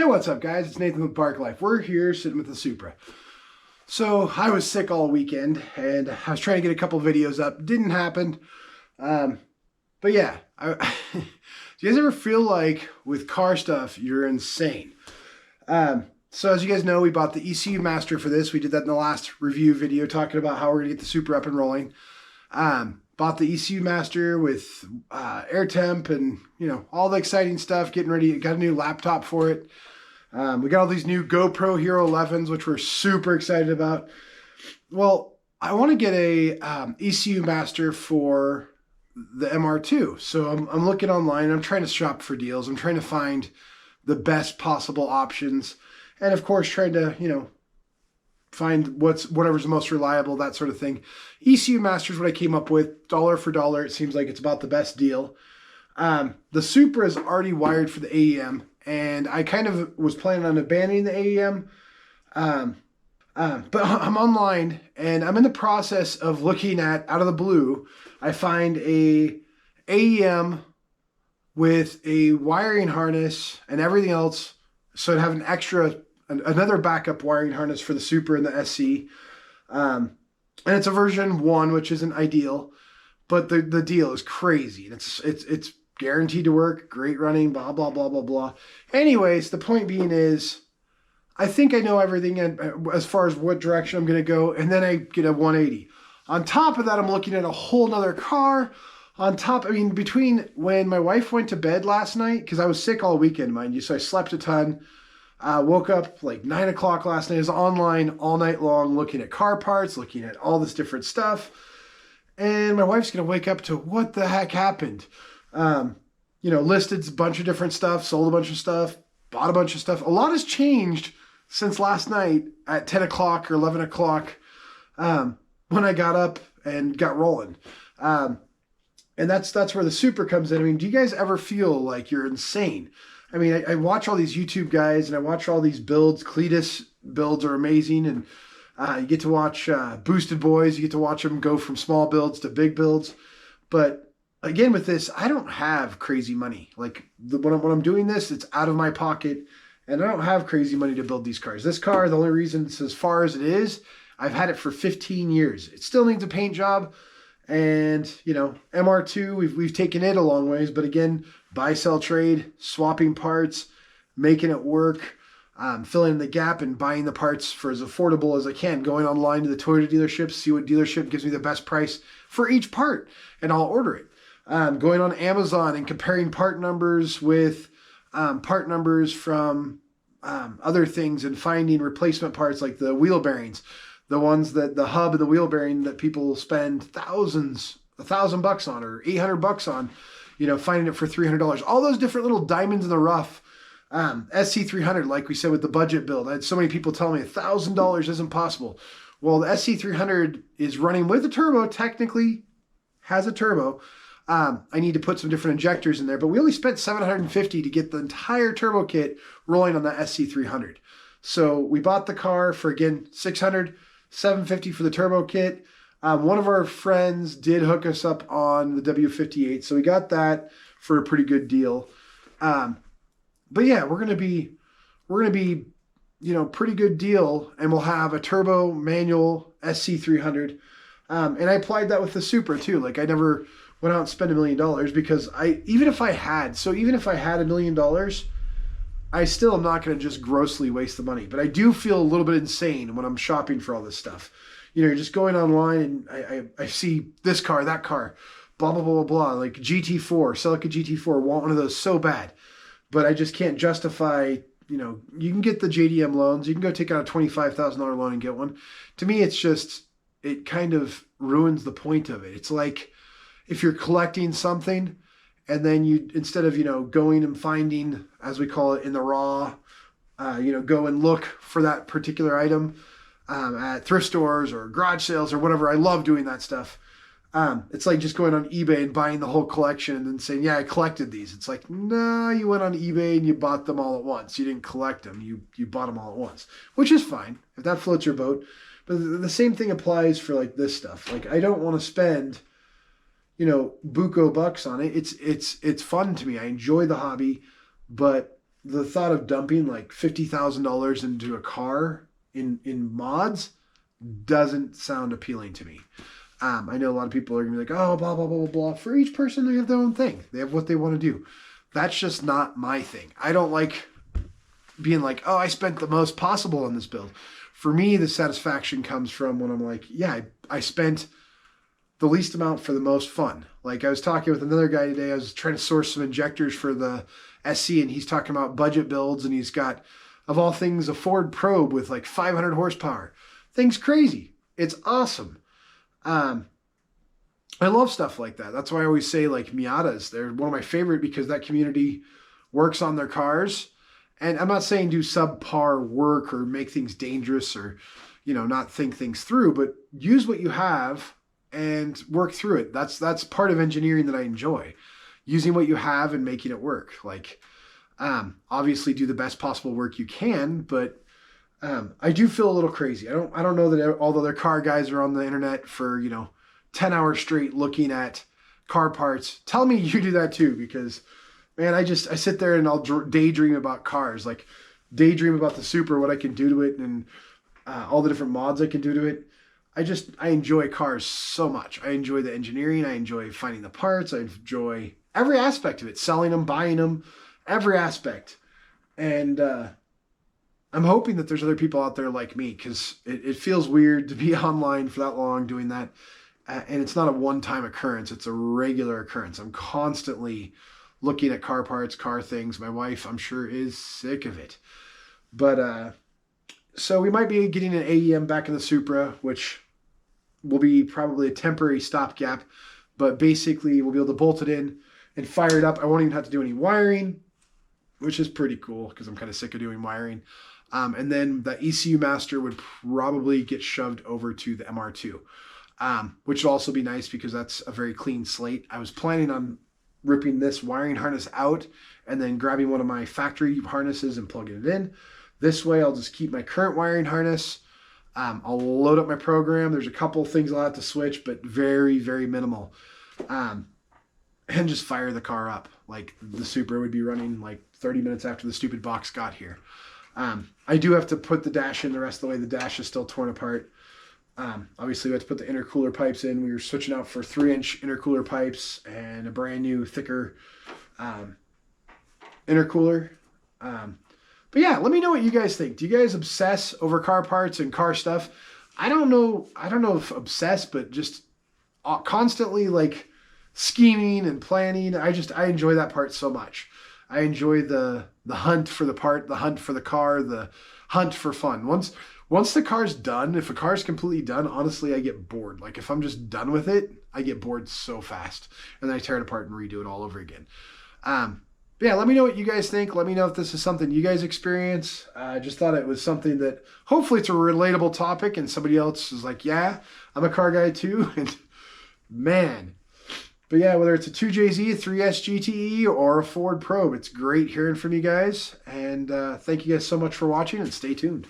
Hey, what's up, guys? It's Nathan with Park Life. We're here sitting with the Supra. So I was sick all weekend, and I was trying to get a couple videos up. Didn't happen. But yeah, do you guys ever feel like with car stuff you're insane? So as you guys know, we bought the ECU Master for this. We did that in the last review video, talking about how we're gonna get the Supra up and rolling. Bought the ECU Master with air temp and all the exciting stuff. Getting ready. Got a new laptop for it. We got all these new GoPro Hero 11s, which we're super excited about. Well, I want to get a ECU Master for the MR2. So I'm looking online. I'm trying to shop for deals. I'm trying to find the best possible options. And of course, trying to, find whatever's the most reliable, that sort of thing. ECU Master is what I came up with. Dollar for dollar, it seems like it's about the best deal. The Supra is already wired for the AEM, and I kind of was planning on abandoning the AEM. But I'm online, and I'm in the process of looking at, out of the blue, I find a AEM with a wiring harness and everything else, so I'd have another backup wiring harness for the Supra and the SC. And it's a version 1, which isn't ideal, but the deal is crazy. It's guaranteed to work, great running, blah, blah, blah, blah, blah. Anyways, the point being is, I think I know everything as far as what direction I'm going to go, and then I get a 180. On top of that, I'm looking at a whole nother car. Between when my wife went to bed last night, because I was sick all weekend, mind you, so I slept a ton. Woke up like 9 o'clock last night. I was online all night long looking at car parts, looking at all this different stuff. And my wife's going to wake up to what the heck happened. Listed a bunch of different stuff, sold a bunch of stuff, bought a bunch of stuff. A lot has changed since last night at 10 o'clock or 11 o'clock when I got up and got rolling. And that's where the Supra comes in. Do you guys ever feel like you're insane? I watch all these YouTube guys and I watch all these builds. Cletus builds are amazing. And you get to watch Boosted Boys. You get to watch them go from small builds to big builds. But again, with this, I don't have crazy money. Like when I'm doing this, it's out of my pocket. And I don't have crazy money to build these cars. This car, the only reason it's as far as it is, I've had it for 15 years. It still needs a paint job. And, MR2, we've taken it a long ways. But again, buy, sell, trade, swapping parts, making it work, filling in the gap and buying the parts for as affordable as I can. Going online to the Toyota dealerships, see what dealership gives me the best price for each part, and I'll order it. Going on Amazon and comparing part numbers with part numbers from other things and finding replacement parts like the wheel bearings. The ones that the hub of the wheel bearing that people spend $1,000 on or $800 on, finding it for $300. All those different little diamonds in the rough. SC300, like we said with the budget build, I had so many people tell me $1,000 isn't possible. Well, the SC300 is running with a turbo, technically has a turbo. I need to put some different injectors in there, but we only spent $750 to get the entire turbo kit rolling on the SC300. So we bought the car for, again, $600. $750 for the turbo kit. One of our friends did hook us up on the W58, so we got that for a pretty good deal. But yeah, we're gonna be, pretty good deal, and we'll have a turbo manual SC300. And I applied that with the Supra too. Like I never went out and spent $1 million because even if I had $1 million, I still am not going to just grossly waste the money. But I do feel a little bit insane when I'm shopping for all this stuff. You're just going online and I see this car, that car, blah, blah, blah, blah, blah. Like GT4, Celica GT4, want one of those so bad. But I just can't justify, you can get the JDM loans. You can go take out a $25,000 loan and get one. To me, it kind of ruins the point of it. It's like if you're collecting something, and then you, instead of, going and finding, as we call it in the raw, go and look for that particular item at thrift stores or garage sales or whatever. I love doing that stuff. It's like just going on eBay and buying the whole collection and then saying, yeah, I collected these. It's like, no, you went on eBay and you bought them all at once. You didn't collect them. You bought them all at once, which is fine if that floats your boat. But the same thing applies for like this stuff. Like I don't want to spend buco bucks on it. It's fun to me. I enjoy the hobby, but the thought of dumping like $50,000 into a car in mods doesn't sound appealing to me. I know a lot of people are gonna be like, oh, blah blah blah blah blah. For each person, they have their own thing. They have what they want to do. That's just not my thing. I don't like being like, oh, I spent the most possible on this build. For me, the satisfaction comes from when I'm like, yeah, I spent the least amount for the most fun. Like I was talking with another guy today. I was trying to source some injectors for the SC, and he's talking about budget builds, and he's got, of all things, a Ford Probe with like 500 horsepower. Thing's crazy. It's awesome. I love stuff like that. That's why I always say like Miatas. They're one of my favorite because that community works on their cars. And I'm not saying do subpar work or make things dangerous or, not think things through, but use what you have and work through it. That's part of engineering that I enjoy. Using what you have and making it work. Like, obviously do the best possible work you can, but I do feel a little crazy. I don't know that all the other car guys are on the internet for, 10 hours straight looking at car parts. Tell me you do that too, because man, I sit there and I'll daydream about cars, like daydream about the Supra, what I can do to it, and all the different mods I can do to it. I enjoy cars so much. I enjoy the engineering. I enjoy finding the parts. I enjoy every aspect of it, selling them, buying them, every aspect. And I'm hoping that there's other people out there like me, because it feels weird to be online for that long doing that. And it's not a one-time occurrence. It's a regular occurrence. I'm constantly looking at car parts, car things. My wife, I'm sure, is sick of it. But so we might be getting an AEM back in the Supra, which will be probably a temporary stopgap. But basically, we'll be able to bolt it in and fire it up. I won't even have to do any wiring, which is pretty cool because I'm kind of sick of doing wiring. And then the ECU master would probably get shoved over to the MR2. Which would also be nice because that's a very clean slate. I was planning on ripping this wiring harness out and then grabbing one of my factory harnesses and plugging it in. This way, I'll just keep my current wiring harness. I'll load up my program. There's a couple things I'll have to switch, but very, very minimal. And just fire the car up. Like the Supra would be running like 30 minutes after the stupid box got here. I do have to put the dash in the rest of the way. The dash is still torn apart. Obviously, we had to put the intercooler pipes in. We were switching out for 3-inch intercooler pipes and a brand new, thicker intercooler. But yeah, let me know what you guys think. Do you guys obsess over car parts and car stuff? I don't know if obsess, but just constantly like scheming and planning. I enjoy that part so much. I enjoy the hunt for the part, the hunt for the car, the hunt for fun. Once the car's done, if a car's completely done, honestly, I get bored. Like if I'm just done with it, I get bored so fast. And then I tear it apart and redo it all over again. But yeah, let me know what you guys think. Let me know if this is something you guys experience. I just thought it was something that hopefully it's a relatable topic and somebody else is like, yeah, I'm a car guy too. And man. But yeah, whether it's a 2JZ, a 3S GTE, or a Ford Probe, it's great hearing from you guys. And thank you guys so much for watching, and stay tuned.